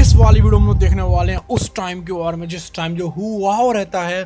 इस वाली वीडियो में देखने वाले हैं उस टाइम के बारे में जिस टाइम जो हुआ रहता है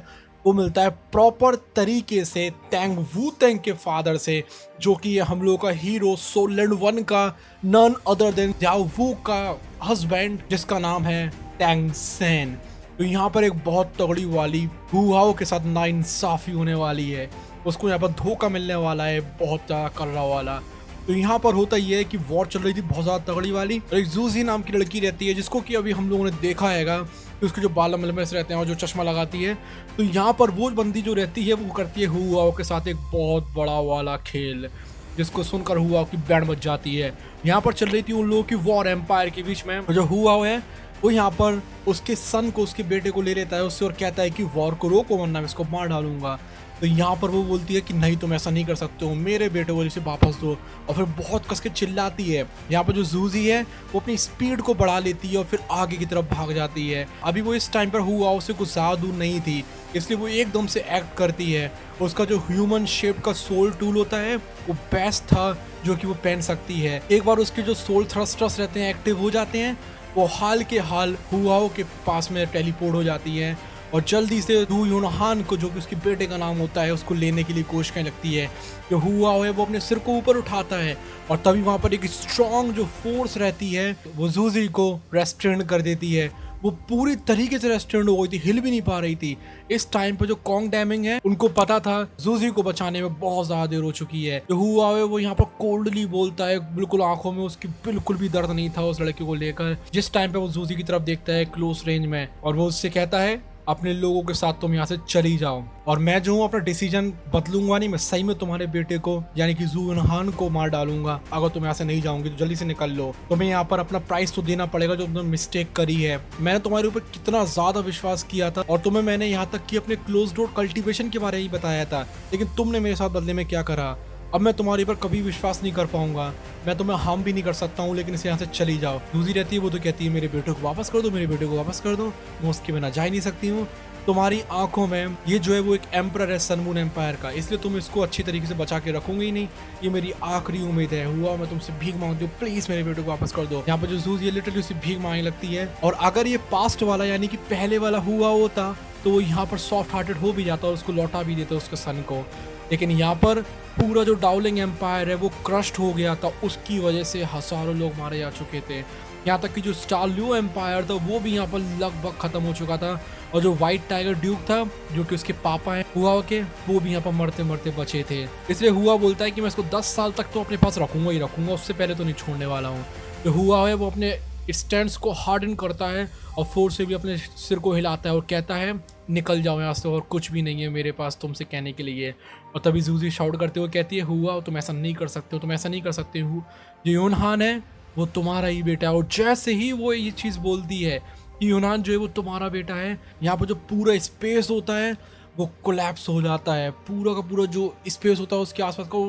वो मिलता है प्रॉपर तरीके से टैंग वूटेंग के फादर से, जो कि हम लोगों का हीरो सोलैंड वन का नन अदर देन जाओ वू का हस्बैंड जिसका नाम है टैंग सेन। तो यहाँ पर एक बहुत तगड़ी वाली हुआओ के साथ नाइंसाफी होने वाली है, उसको यहाँ पर धोखा मिलने वाला है बहुत ज़्यादा कर्रा वाला। तो यहाँ पर होता ये है कि वॉर चल रही थी बहुत ज़्यादा तगड़ी वाली, और एक जूजी नाम की लड़की रहती है जिसको कि अभी हम लोगों ने देखा हैगा कि उसके जो बाल लंबे से रहते हैं और जो चश्मा लगाती है। तो यहाँ पर वो बंदी जो रहती है वो करती है हुआओ के साथ एक बहुत बड़ा वाला खेल, जिसको सुनकर हुआओ की बैंड बज जाती है। यहाँ पर चल रही थी उन लोगों की वॉर एम्पायर के बीच में। जो हुआओ है वो यहाँ पर उसके सन को, उसके बेटे को ले लेता है उससे और कहता है कि वॉर को रोको वरना मैं इसको मार डालूंगा। तो यहाँ पर वो बोलती है कि नहीं तुम ऐसा नहीं कर सकते हो, मेरे बेटे को इसे वापस दो, और फिर बहुत कस के चिल्लाती है। यहाँ पर जो जूजी है वो अपनी स्पीड को बढ़ा लेती है और फिर आगे की तरफ भाग जाती है। अभी वो इस टाइम पर हुआ उससे कुछ ज़्यादा दूर नहीं थी, इसलिए वो एकदम से एक्ट करती है। उसका जो ह्यूमन शेप का सोल टूल होता है वो बेस्ट था जो कि वो पहन सकती है। एक बार उसके जो सोल थ्रस्टर्स रहते हैं एक्टिव हो जाते हैं, वो हाल के हाल हुआओ के पास में टेलीपोर्ट हो जाती है और जल्दी से दू यूनहान को, जो कि उसके बेटे का नाम होता है, उसको लेने के लिए कोशिश करने लगती है। जो हुआओ है वो अपने सिर को ऊपर उठाता है और तभी वहाँ पर एक स्ट्रॉन्ग जो फोर्स रहती है वो जूजी को रेस्ट्रेंट कर देती है। वो पूरी तरीके से रेस्ट्रेंट हो गई थी, हिल भी नहीं पा रही थी। इस टाइम पे जो कॉन्ग डैमिंग है उनको पता था जूजी को बचाने में बहुत ज्यादा देर हो चुकी है। जो हुआओ है वो यहाँ पर कोल्डली बोलता है, बिल्कुल आंखों में उसकी बिल्कुल भी दर्द नहीं था उस लड़के को लेकर। जिस टाइम पे वो जूजी की तरफ देखता है क्लोज रेंज में, और वो उससे कहता है अपने लोगों के साथ तुम यहाँ से चली जाओ, और मैं जो हूँ अपना डिसीजन बदलूंगा नहीं, मैं सही में तुम्हारे बेटे को यानी कि जू यूनहान को मार डालूंगा। अगर तुम यहाँ से नहीं जाओगे तो जल्दी से निकल लो, तुम्हें यहाँ पर अपना प्राइस तो देना पड़ेगा जो तुमने मिस्टेक करी है। मैंने तुम्हारे ऊपर कितना ज्यादा विश्वास किया था और तुम्हें मैंने यहाँ तक कि अपने क्लोज डोर कल्टीवेशन के बारे में ही बताया था, लेकिन तुमने मेरे साथ बदले में क्या करा। अब मैं तुम्हारे पर कभी विश्वास नहीं कर पाऊंगा, मैं तुम्हें हार्म भी नहीं कर सकता हूँ, लेकिन इसे यहाँ से चली जाओ। दूसरी रहती है वो तो कहती है मेरे बेटे को वापस कर दो, मेरे बेटे को वापस कर दो, मैं उसके बिना जा ही नहीं सकती हूँ। तुम्हारी आंखों में ये जो है वो एक एम्परर है सन मून एम्पायर का, इसलिए तुम इसको अच्छी तरीके से बचा के रखोगे ही नहीं, ये मेरी आखिरी उम्मीद है। हुआ मैं तुमसे भीख मांगती हूँ, प्लीज मेरे बेटे को वापस कर दो। यहाँ पर जो जूज ये लिटरली उसे भीख मांगने लगती है, और अगर ये पास्ट वाला यानी कि पहले वाला हुआ होता तो वो यहाँ पर सॉफ्ट हार्टेड हो भी जाता और उसको लौटा भी देता उसके सन को। लेकिन यहाँ पर पूरा जो डाउलिंग एम्पायर है वो क्रश्ड हो गया था, उसकी वजह से हजारों लोग मारे जा चुके थे। यहाँ तक कि जो स्टारल्यू एम्पायर था वो भी यहाँ पर लगभग खत्म हो चुका था, और जो व्हाइट टाइगर ड्यूक था जो कि उसके पापा हैं हुआ के, वो भी यहाँ पर मरते मरते बचे थे। इसलिए हुआ बोलता है कि मैं इसको 10 साल तक तो अपने पास रखूंगा ही रखूंगा, उससे पहले तो नहीं छोड़ने वाला हूँ। जो हुआ है वो अपने स्टैंड्स को हार्डन करता है और फोर्स से भी अपने सिर को हिलाता है और कहता है निकल जाओ यहाँ से, और कुछ भी नहीं है मेरे पास तुमसे कहने के लिए। और तभी जूजी शाउट करते हुए कहती है हुआ तुम ऐसा नहीं कर सकते हो, तुम ऐसा नहीं कर सकते हो, जो यूनहान है वो तुम्हारा ही बेटा है। और जैसे ही वो ये चीज़ बोलती है कि यूनान जो है वो तुम्हारा बेटा है, यहाँ पर जो पूरा स्पेस होता है वो कोलैप्स हो जाता है। पूरा का पूरा जो स्पेस होता है उसके आसपास को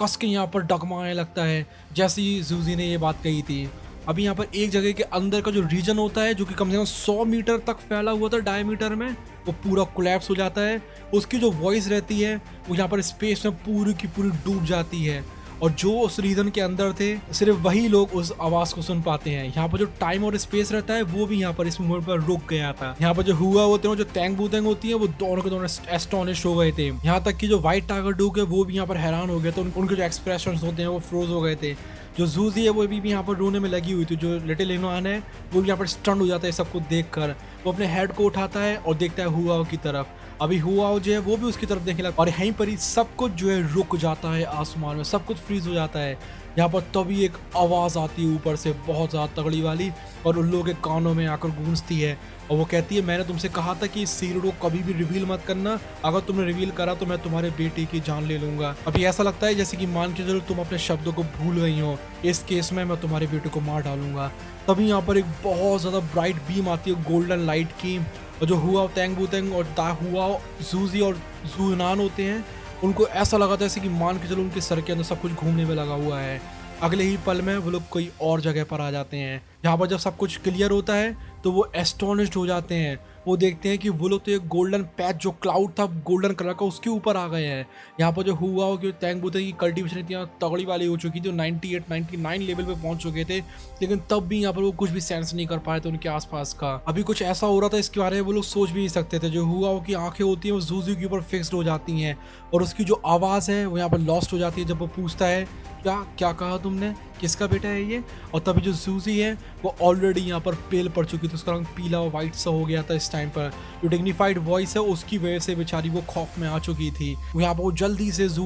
कस के यहाँ पर डगमगाने लगता है, जैसे ही जूजी ने ये बात कही थी। अभी यहाँ पर एक जगह के अंदर का जो रीजन होता है जो कि कम से कम 100 मीटर तक फैला हुआ था डायमीटर में, वो पूरा कोलैप्स हो जाता है। उसकी जो वॉइस रहती है वो यहाँ पर स्पेस में पूरी की पूरी डूब जाती है, और जो उस रीजन के अंदर थे सिर्फ वही लोग उस आवाज को सुन पाते हैं। यहाँ पर जो टाइम और स्पेस रहता है वो भी यहाँ पर इस मोमेंट पर रुक गया था। यहाँ पर जो हुआ होते हैं, जो टैंग बूतेंग होती है, वो दोनों के दोनों एस्टोनिश हो गए थे। यहाँ तक कि जो व्हाइट टाइगर डूक है वो भी यहाँ पर हैरान हो गए थे, उनके जो एक्सप्रेशन होते हैं वो फ्रोज हो गए थे। जो जूजी है वो भी यहाँ पर रोने में लगी हुई थी। जो लिटिल यूनहान है वो भी यहाँ पर स्टन हो जाता है सबको देखकर। वो अपने हेड को उठाता है और देखता है हुआओ की तरफ। अभी हुआओ जो है वो भी उसकी तरफ देखने लगा, और यहीं पर ही सब कुछ जो है रुक जाता है, आसमान में सब कुछ फ्रीज हो जाता है। यहाँ पर तभी एक आवाज़ आती है ऊपर से बहुत ज़्यादा तगड़ी वाली, और उन लोगों के कानों में आकर गूंजती है, और वो कहती है मैंने तुमसे कहा था कि इस सीक्रेट को कभी भी रिवील मत करना, अगर तुमने रिवील करा तो मैं तुम्हारे बेटे की जान ले लूंगा। अभी ऐसा लगता है जैसे कि मान के चलो तुम अपने शब्दों को भूल गई हो, इस केस में मैं तुम्हारे बेटे को मार डालूंगा। तभी यहाँ पर एक बहुत ज़्यादा ब्राइट बीम आती है गोल्डन लाइट की, और जो हुआ टैंग बूतेंग और दा हुआ जूजी और जू यूनान होते हैं उनको ऐसा लगा था जैसे कि मान के चलो उनके सर के अंदर सब कुछ घूमने में लगा हुआ है। अगले ही पल में वो लोग कोई और जगह पर आ जाते हैं। यहाँ पर जब सब कुछ क्लियर होता है तो वो एस्टोनिश्ड हो जाते हैं। वो देखते हैं कि वो लोग तो एक गोल्डन पैच जो क्लाउड था गोल्डन कलर का उसके ऊपर आ गए हैं। यहाँ पर जो हुआ हो कि तैंग बुतेंग की कल्टीवेशन इतनी तगड़ी वाली हो चुकी थी, 98 99 लेवल पे पहुंच चुके थे, लेकिन तब भी यहाँ पर वो कुछ भी सेंस नहीं कर पाए थे उनके आसपास का। अभी कुछ ऐसा हो रहा था इसके बारे में वो लोग सोच भी नहीं सकते थे। जो हुआ हो की आंखें होती हैं वो जूजी के ऊपर फिक्स्ड हो जाती हैं और उसकी जो आवाज़ है वो यहाँ पर लॉस्ट हो जाती है जब वो पूछता है क्या क्या कहा तुमने, किसका बेटा है ये। और तभी जो जूजी है वो ऑलरेडी यहाँ पर पेल पड़ चुकी थी, उसका रंग पीला और वाइट सा हो गया था इस टाइम पर। जो डिग्निफाइड वॉइस है उसकी वजह से बेचारी वो खौफ में आ चुकी थी। वो यहाँ पर वो जल्दी से ज़ू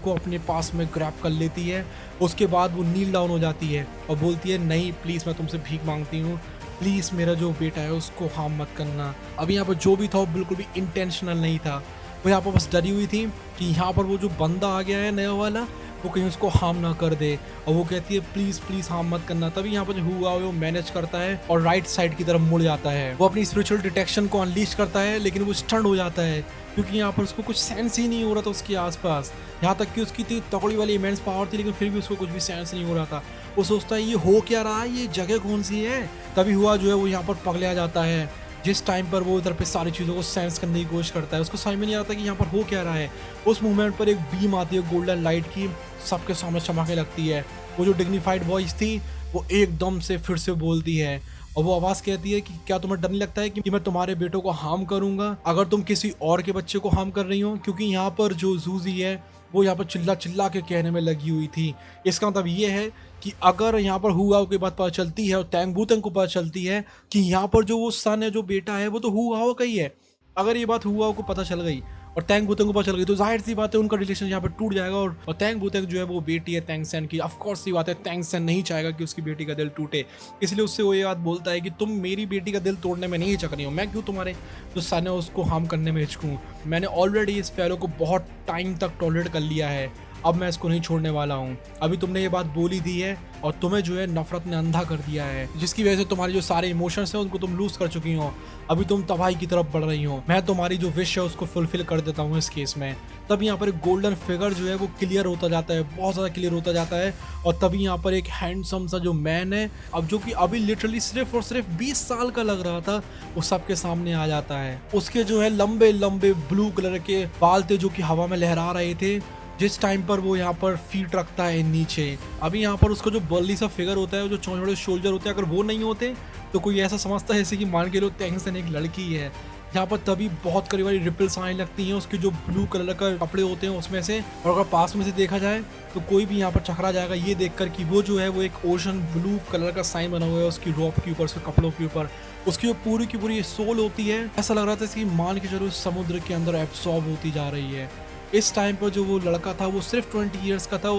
को अपने पास में ग्रैब कर लेती है। उसके बाद वो नील डाउन हो जाती है और बोलती है नहीं प्लीज़ मैं तुमसे भीख मांगती हूँ, प्लीज़ मेरा जो बेटा है उसको हार्म मत करना। अभी यहाँ पर जो भी था वो बिल्कुल भी इंटेंशनल नहीं था। वो यहाँ पर बस डरी हुई थी कि यहाँ पर वो जो बंदा आ गया है नया वाला वो कहीं उसको हार्म ना कर दे, और वो कहती है प्लीज़ प्लीज़ हार्म मत करना। तभी यहाँ पर जो हुआ वो मैनेज करता है और राइट साइड की तरफ मुड़ जाता है। वो अपनी स्पिरिचुअल डिटेक्शन को अनलीश करता है, लेकिन वो स्टंड हो जाता है क्योंकि यहाँ पर उसको कुछ सेंस ही नहीं हो रहा था उसके आसपास। यहाँ तक कि उसकी इतनी तगड़ी वाली इमेंस पावर थी लेकिन फिर भी उसको कुछ भी सेंस नहीं हो रहा था। वो सोचता है ये हो क्या रहा है, ये जगह कौन सी है। तभी हुआ जो है वो यहाँ पर पगला जाता है। जिस टाइम पर वो इधर पे सारी चीज़ों को सेंस करने की कोशिश करता है, उसको समझ में नहीं आता कि यहाँ पर हो क्या रहा है। उस मोमेंट पर एक बीम आती है गोल्डन लाइट की, सबके सामने चमकने लगती है। वो जो डिग्निफाइड वॉइस थी वो एकदम से फिर से बोलती है और वो आवाज़ कहती है कि क्या तुम्हें डर नहीं लगता है कि मैं तुम्हारे बेटों को हार्म करूंगा अगर तुम किसी और के बच्चे को हार्म कर रही हो। क्योंकि यहाँ पर जो जूजी है वो यहाँ पर चिल्ला चिल्ला के कहने में लगी हुई थी। इसका मतलब ये है कि अगर यहाँ पर हुआ की बात पता चलती है और तैंग बूतेंग को पता चलती है कि यहाँ पर जो वो सन है जो बेटा है वो तो हुआ का ही है, अगर ये बात हुआ को पता चल गई और तैंग बूतेंग को पता चल गई तो जाहिर सी बात है उनका रिलेशन यहाँ पर टूट जाएगा। और तैंग बूतेंग जो है वो बेटी है तैंग सेन की, ऑफ कोर्स सी बात है तैंग सेन नहीं चाहेगा कि उसकी बेटी का दिल टूटे, इसलिए उससे वो ये बात बोलता है कि तुम मेरी बेटी का दिल तोड़ने में नहीं हिचक रही हो, मैं क्यों तुम्हारे जो सन है उसको हार्म करने में हिचकूँ। मैंने ऑलरेडी इस फैलो को बहुत टाइम तक टॉलरेट कर लिया है, अब मैं इसको नहीं छोड़ने वाला हूँ। अभी तुमने ये बात बोली दी है और तुम्हें जो है नफरत ने अंधा कर दिया है, जिसकी वजह से तुम्हारे जो सारे इमोशंस हैं उनको तुम लूज कर चुकी हो। अभी तुम तबाही की तरफ बढ़ रही हो, मैं तुम्हारी जो विश है उसको फुलफिल कर देता हूँ इस केस में। तब यहाँ पर एक गोल्डन फिगर जो है वो क्लियर होता जाता है, बहुत ज़्यादा क्लियर होता जाता है। और तभी यहाँ पर एक हैंडसम सा जो मैन है, अब जो कि अभी लिटरली सिर्फ और सिर्फ 20 साल का लग रहा था, वो सबके सामने आ जाता है। उसके जो है लंबे लंबे ब्लू कलर के बाल थे जो कि हवा में लहरा रहे थे जिस टाइम पर वो यहाँ पर फीट रखता है नीचे। अभी यहाँ पर उसका जो बर्ली सा फिगर होता है, जो छोटे छोटे शोल्जर होते हैं, अगर वो नहीं होते तो कोई ऐसा समझता है जैसे कि मान के लो तैंग सेन एक लड़की है। यहाँ पर तभी बहुत करीब वाली रिपल्स आने लगती हैं उसके जो ब्लू कलर का कपड़े होते हैं उसमें से, और अगर पास में से देखा जाए तो कोई भी यहाँ पर चकरा जाएगा ये देखकर कि वो जो है वो एक ओशन ब्लू कलर का साइन बना हुआ है उसकी रोप के ऊपर, उसके कपड़ों के ऊपर। उसकी जो पूरी की पूरी सोल होती है, ऐसा लग रहा था कि मान के चलो समुद्र के अंदर एब्सॉर्ब होती जा रही है। इस टाइम पर जो वो लड़का था वो सिर्फ 20 ईयर्स का था,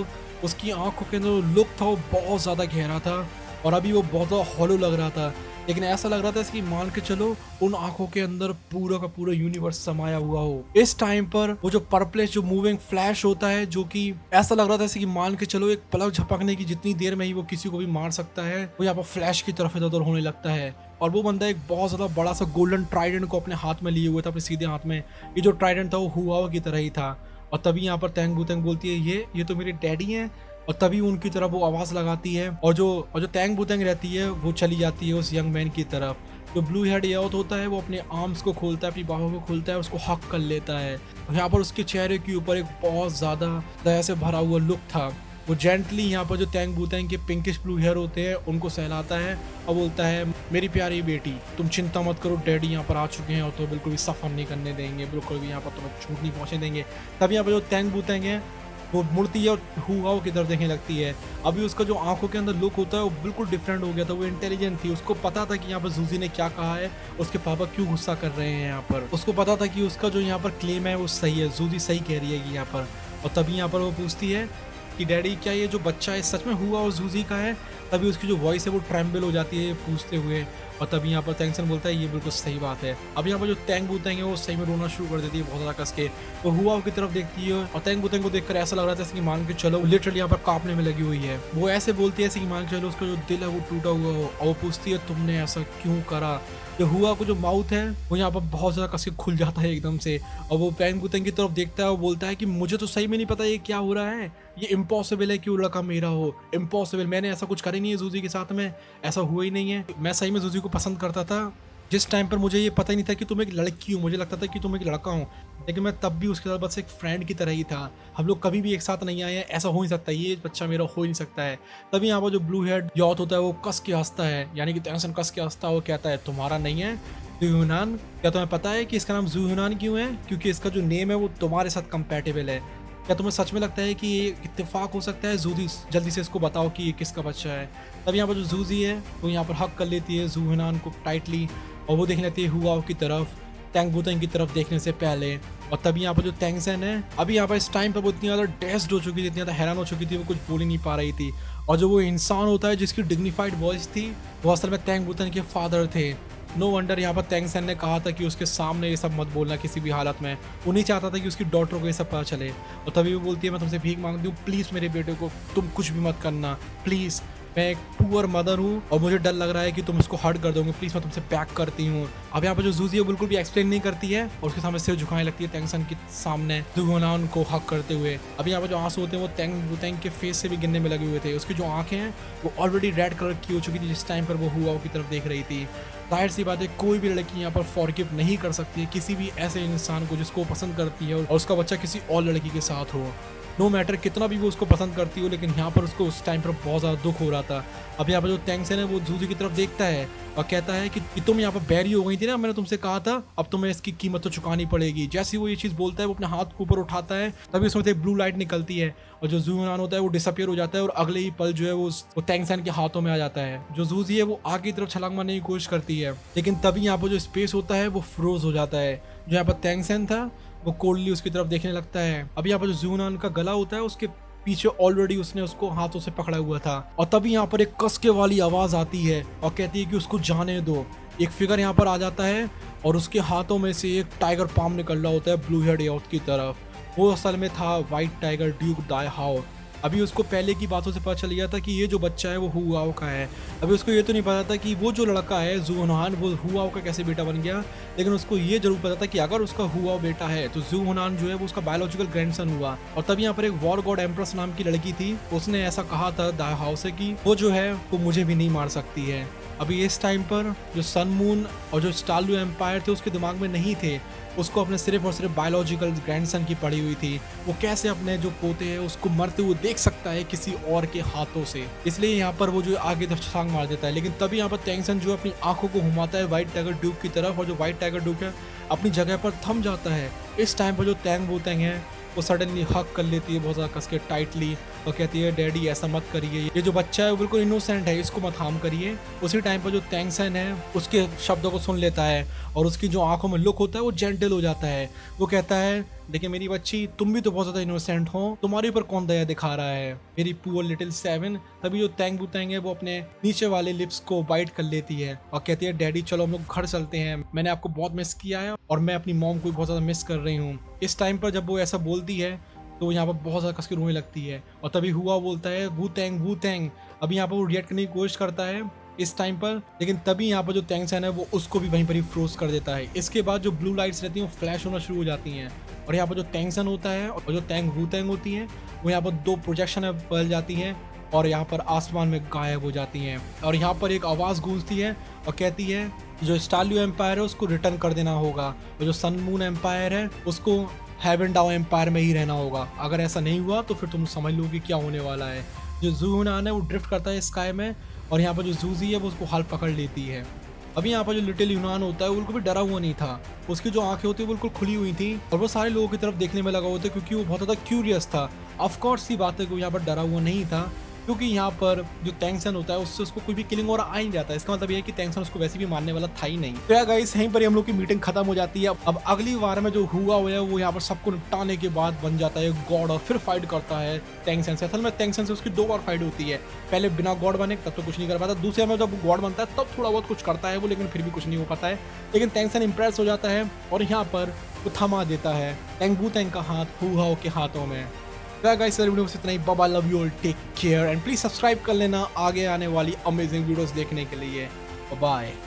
उसकी आंखों के अंदर लुक था वो बहुत ज़्यादा गहरा था और अभी वो बहुत ज़्यादा हॉलो लग रहा था, लेकिन ऐसा लग रहा था कि मान के चलो उन आंखों के अंदर पूरा का पूरा यूनिवर्स समाया हुआ हो। इस टाइम पर वो जो पर्पलिश जो मूविंग फ्लैश होता है, जो कि ऐसा लग रहा था कि मान के चलो एक पलक झपकने की जितनी देर में ही वो किसी को भी मार सकता है, वो यहाँ पर फ्लैश की तरफ इधर उधर होने लगता है। और वो बंदा एक बहुत ज़्यादा बड़ा सा गोल्डन ट्राइडेंट को अपने हाथ में लिए हुए था, अपने सीधे हाथ में। ये जो ट्राइडेंट था वो हुआ की तरह ही था। और तभी यहाँ पर तैंग बूतेंग बोलती है ये तो मेरे डैडी हैं, और तभी उनकी तरफ वो आवाज़ लगाती है और जो तैंग बूतेंग रहती है वो चली जाती है उस यंग मैन की तरफ। जो ब्लू हेड याउथ होता है वो अपने आर्म्स को खोलता है, अपनी बाहों को खोलता है, उसको हक कर लेता है। यहाँ पर उसके चेहरे के ऊपर एक बहुत ज़्यादा दया से भरा हुआ लुक था। वो जेंटली यहाँ पर जो तैंग बूतेंग के पिंकिश ब्लू हेयर होते हैं उनको सहलाता है और बोलता है मेरी प्यारी बेटी तुम चिंता मत करो, डैडी यहाँ पर आ चुके हैं और तो बिल्कुल भी सफ़र नहीं करने देंगे, बिल्कुल भी यहाँ पर तुम्हें छूट नहीं पहुँचने देंगे। तब यहाँ पर जो तैंग बूतेंग है वो मुड़ती है और हुआ की तरफ देखने लगती है। अभी उसका जो आंखों के अंदर लुक होता है वो बिल्कुल डिफरेंट हो गया था, वो इंटेलिजेंट थी, उसको पता था कि यहाँ पर जूजी ने क्या कहा है, उसके पापा क्यों गुस्सा कर रहे हैं यहाँ पर। उसको पता था कि उसका जो यहाँ पर क्लेम है वो सही है, जूजी सही कह रही है यहाँ पर। और तभी यहाँ पर वो पूछती है कि डैडी क्या ये जो बच्चा है सच में हुआ और जूजी का है। तभी उसकी जो वॉइस है वो ट्रेम्बल हो जाती है पूछते हुए, और तभी यहाँ पर टेंगसन बोलता है ये बिल्कुल सही बात है। अब यहाँ पर जो तैंग बूतेंग है वो सही में रोना शुरू कर देती है बहुत ज़्यादा कस के। वो हुआ की तरफ देखती है और तैंग बूतेंग को देखकर ऐसा लग रहा था जैसे कि मान के चलो लिटरली यहाँ पर कांपने में लगी हुई है। वो ऐसे बोलती है जैसे कि मान के चलो उसका जो दिल है वो टूटा हुआ हो, और वो पूछती है तुमने ऐसा क्यों करा। जो हुआ को जो माउथ है वो यहाँ पर बहुत ज़्यादा कस के खुल जाता है एकदम से, और वो तैंग बूतेंग की तरफ देखता है और बोलता है कि मुझे तो सही में नहीं पता ये क्या हो रहा है, ये इम्पॉसिबल है कि वो लड़का मेरा हो, इम्पॉसिबल, मैंने ऐसा कुछ करा नहीं है जूजी के साथ में, ऐसा हुआ ही नहीं है। मैं सही में जूजी को पसंद करता था, जिस टाइम पर मुझे ये पता ही नहीं था कि तुम एक लड़की हो, मुझे लगता था कि तुम एक लड़का हो, लेकिन मैं तब भी उसके साथ बस एक फ्रेंड की तरह ही था, हम लोग कभी भी एक साथ नहीं आए हैं, ऐसा हो नहीं सकता, ये बच्चा मेरा हो ही नहीं सकता है। तभी यहाँ पर जो ब्लू हेड यॉथ होता है वो कस के हंसता है, यानी कि टेंगसन कस के हंसता है, वो कहता है तुम्हारा नहीं है ज़ूहुनान, क्या तुम्हें पता है कि इसका नाम ज़ूहुनान क्यों है? क्योंकि इसका जो नेम है वो तुम्हारे साथ कंपैटिबल है। क्या तुम्हें सच में लगता है कि ये इत्तेफाक हो सकता है? जूजी जल्दी से इसको बताओ कि ये किसका बच्चा है। तब यहाँ पर जो जूजी है वो यहाँ पर हक कर लेती है ज़ूहुनान को टाइटली, और वो देख लेती है हुआओ की तरफ तैंग बूतेंग की तरफ देखने से पहले। और तभी यहाँ पर जो टेंगसन है अभी यहाँ पर इस टाइम पर वो इतनी ज़्यादा डेस्ड हो चुकी थी, इतनी ज़्यादा हैरान हो चुकी थी, वो कुछ बोल ही नहीं पा रही थी। और जो वो इंसान होता है जिसकी डिग्निफाइड वॉइस थी वो असल में तैंग बूतेंग के फादर थे। नो वंडर यहाँ पर टेंगसन ने कहा था कि उसके सामने ये सब मत बोलना किसी भी हालत में, वो नहीं चाहता था कि उसकी डॉटर को ये सब पता चले। और तभी वो बोलती है मैं तुमसे भीख मांगती हूँ, प्लीज़ मेरे बेटे को तुम कुछ भी मत करना, प्लीज़, मैं एक पुअर मदर हूँ और मुझे डर लग रहा है कि तुम इसको हर्ट कर दोगे, प्लीज़ मैं तुमसे पैक करती हूँ। अब यहाँ पर जो जूजी है बिल्कुल भी एक्सप्लेन नहीं करती है और उसके सामने सिर झुकाने लगती है टेंगसन के सामने ज़ूहुनान को हक करते हुए। अब यहाँ पर जो आंसू होते हैं वो तैंग बूतेंग के फेस से भी गिरने में लगे हुए थे। उसकी जो आंखें हैं वो ऑलरेडी रेड कलर की हो चुकी थी जिस टाइम पर वो हुआओ की तरफ देख रही थी। जाहिर सी बात है कोई भी लड़की यहाँ पर फॉरगिव नहीं कर सकती है किसी भी ऐसे इंसान को जिसको पसंद करती है और उसका बच्चा किसी और लड़की के साथ हो, नो मैटर कितना भी वो उसको पसंद करती हो, लेकिन यहाँ पर उसको उस टाइम पर बहुत ज़्यादा दुख हो रहा था। अब यहाँ पर जो टेंगसन है वो जूजी की तरफ देखता है और कहता है कि तुम यहाँ पर बैरी हो गई थी ना, मैंने तुमसे कहा था, अब तुम्हें इसकी कीमत तो चुकानी पड़ेगी। जैसे ही वो ये चीज़ बोलता है वो अपने हाथ के ऊपर उठाता है, तभी उसमें से ब्लू लाइट निकलती है और जो ज़ूहुनान होता है वो डिसअपियर हो जाता है और अगले ही पल जो है वो टेंगसन के हाथों में आ जाता है। जो जूजी है वो आगे की तरफ छलांग मारने की कोशिश करती है, लेकिन तभी यहाँ पर जो स्पेस होता है वो फ्रोज हो जाता है। जो यहाँ पर टेंगसन था वो कोल्डली उसकी तरफ देखने लगता है। अब यहाँ पर जो ज़ूहुनान का गला होता है उसके पीछे ऑलरेडी उसने उसको हाथों से पकड़ा हुआ था, और तभी यहाँ पर एक कसके वाली आवाज़ आती है और कहती है कि उसको जाने दो। एक फिगर यहाँ पर आ जाता है और उसके हाथों में से एक टाइगर पाम निकल रहा होता है ब्लू हेड यॉथ की तरफ। वो असल में था वाइट टाइगर ड्यूक दाई हाओ। अभी उसको पहले की बातों से पता चल गया था कि ये जो बच्चा है वो हुआओ का है। अभी उसको ये तो नहीं पता था कि वो जो लड़का है ज़ूहुनान वो हुआओ का कैसे बेटा बन गया, लेकिन उसको ये जरूर पता था कि अगर उसका हुआओ बेटा है तो ज़ूहुनान जो है वो उसका बायोलॉजिकल ग्रैंडसन हुआ। और तब यहाँ पर एक वॉर गॉड एम्प्रेस नाम की लड़की थी, उसने ऐसा कहा था दाई हाओ से कि वो जो है वो मुझे भी नहीं मार सकती है। अभी इस टाइम पर जो सन मून और जो स्टालू एम्पायर थे उसके दिमाग में नहीं थे, उसको अपने सिर्फ और सिर्फ बायोलॉजिकल ग्रैंडसन की पड़ी हुई थी। वो कैसे अपने जो पोते हैं उसको मरते हुए देख सकता है किसी और के हाथों से, इसलिए यहाँ पर वो जो आगे तरफ छलांग मार देता है। लेकिन तभी यहाँ पर टेंगसन जो अपनी आंखों को घुमाता है व्हाइट टाइगर ड्यूक की तरफ, और जो व्हाइट टाइगर ड्यूक है अपनी जगह पर थम जाता है। इस टाइम पर जो तैंग बूतेंग है वो सडनली हक कर लेती है बहुत ज़्यादा कस के टाइटली और कहती है डैडी ऐसा मत करिए, ये जो बच्चा है वो बिल्कुल इनोसेंट है, इसको मत हार्म करिए। उसी टाइम पर जो टेंगसन है उसके शब्दों को सुन लेता है और उसकी जो आंखों में लुक होता है वो जेंटल हो जाता है। वो कहता है देखिए मेरी बच्ची, तुम भी तो बहुत ज़्यादा इनोसेंट हो, तुम्हारे ऊपर कौन दया दिखा रहा है, मेरी पुअर लिटिल सेवन। तभी जो तैंग बूतेंग है वो अपने नीचे वाले लिप्स को बाइट कर लेती है और कहती है डैडी चलो हम लोग घर चलते हैं, मैंने आपको बहुत मिस किया है और मैं अपनी मॉम को बहुत ज़्यादा मिस कर रही हूँ। इस टाइम पर जब वो ऐसा बोलती है तो यहाँ पर बहुत ज़्यादा कस के रोने लगती है और तभी हुआ बोलता है वू तैंग। अभी यहाँ पर वो रिएक्ट करने की कोशिश करता है इस टाइम पर, लेकिन तभी यहाँ पर जो टेंगसन है वो उसको भी वहीं पर ही फ्रोज कर देता है। इसके बाद जो ब्लू लाइट्स रहती हैं वो फ्लैश होना शुरू हो जाती हैं और यहाँ पर जो टेंगसन होता है और जो तैंग होती है वो यहाँ पर दो प्रोजेक्शन बदल जाती हैं और यहाँ पर आसमान में गायब हो जाती हैं। और यहाँ पर एक आवाज़ गूंजती है और कहती है जो स्टालू एम्पायर है उसको रिटर्न कर देना होगा और जो सन मून एम्पायर है उसको हेवन डाउ एम्पायर में ही रहना होगा। अगर ऐसा नहीं हुआ तो फिर तुम समझ लो कि क्या होने वाला है। जो ज़ूहुनान है वो ड्रिफ्ट करता है स्काई में और यहाँ पर जो जूजी है वो उसको हाल पकड़ लेती है। अभी यहाँ पर जो लिटिल यूनान होता है वो बिल्कुल भी डरा हुआ नहीं था, उसकी जो आंखें होती है बिल्कुल खुली हुई थी और वो सारे लोगों की तरफ देखने में लगा हुआ था क्योंकि वो बहुत ज़्यादा क्यूरियस था। ऑफकोर्स सी बात है कि वो यहाँ पर डरा हुआ नहीं था, क्योंकि यहाँ पर जो टैंगसन होता है उससे उसको कोई भी किलिंग और आ ही नहीं जाता है। इसका मतलब ये है कि टैंगसन उसको वैसे भी मारने वाला था ही नहीं। तो यार गाइस यहीं पर ही हम लोग की मीटिंग खत्म हो जाती है। अब अगली बार में जो हुआ है वो यहाँ पर सबको निपटाने के बाद बन जाता है गॉड और फिर फाइट करता है टैंगसन से। असल में टैंगसन से उसकी 2 बार फाइट होती है। पहले बिना गॉड बने तब तो कुछ नहीं कर पाता, दूसरे में जब गॉड बनता है तब थोड़ा बहुत कुछ करता है वो, लेकिन फिर भी कुछ नहीं हो पाता है। लेकिन टैंगसन इंप्रेस हो जाता है और यहाँ पर वो थमा देता है टैंग वूटेंग का हाथ हू हाओ के हाथों में। तो गाइस इस वीडियो में इतना ही। Bye, love you all, take care and please subscribe कर लेना आगे आने वाली अमेजिंग वीडियोस देखने के लिए। बाय।